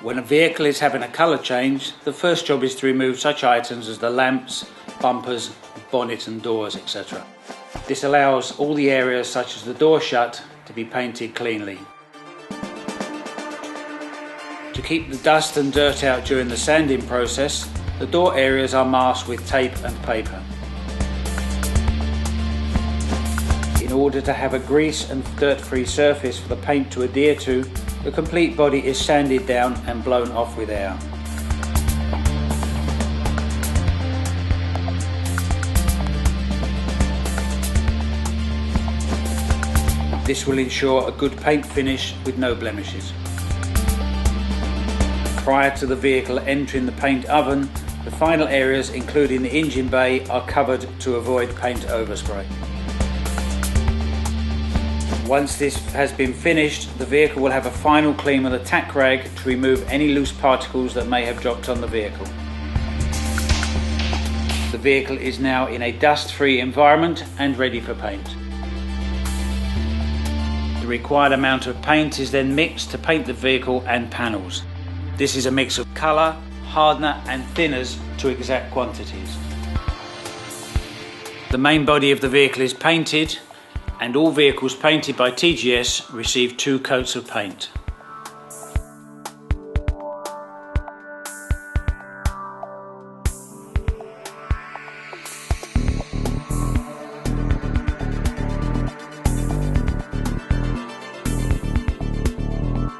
When a vehicle is having a colour change, the first job is to remove such items as the lamps, bumpers, bonnet and doors, etc. This allows all the areas such as the door shut to be painted cleanly. To keep the dust and dirt out during the sanding process, the door areas are masked with tape and paper. In order to have a grease and dirt-free surface for the paint to adhere to, the complete body is sanded down and blown off with air. This will ensure a good paint finish with no blemishes. Prior to the vehicle entering the paint oven, the final areas, including the engine bay, are covered to avoid paint overspray. Once this has been finished, the vehicle will have a final clean with a tack rag to remove any loose particles that may have dropped on the vehicle. The vehicle is now in a dust-free environment and ready for paint. The required amount of paint is then mixed to paint the vehicle and panels. This is a mix of colour, hardener and thinners to exact quantities. The main body of the vehicle is painted, and all vehicles painted by TGS receive 2 coats of paint.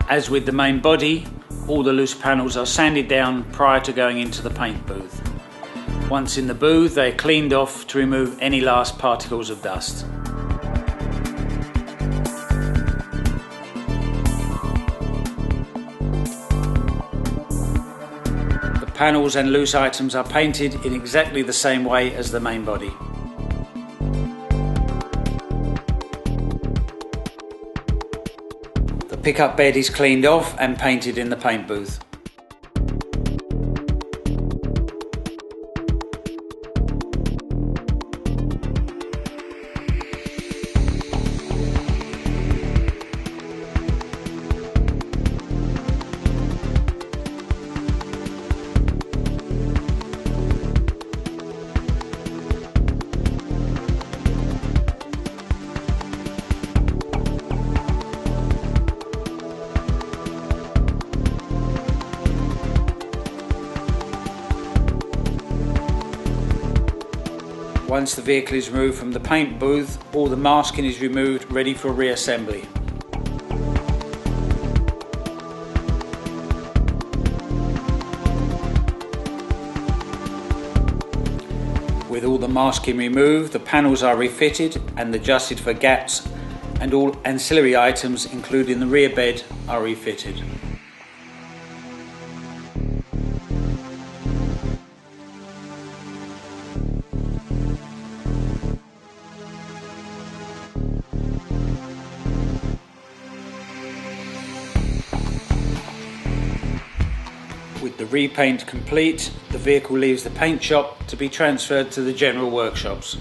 As with the main body, all the loose panels are sanded down prior to going into the paint booth. Once in the booth, they are cleaned off to remove any last particles of dust. The panels and loose items are painted in exactly the same way as the main body. The pickup bed is cleaned off and painted in the paint booth. Once the vehicle is removed from the paint booth, all the masking is removed, ready for reassembly. With all the masking removed, the panels are refitted and adjusted for gaps, and all ancillary items, including the rear bed, are refitted. With the repaint complete, the vehicle leaves the paint shop to be transferred to the general workshops.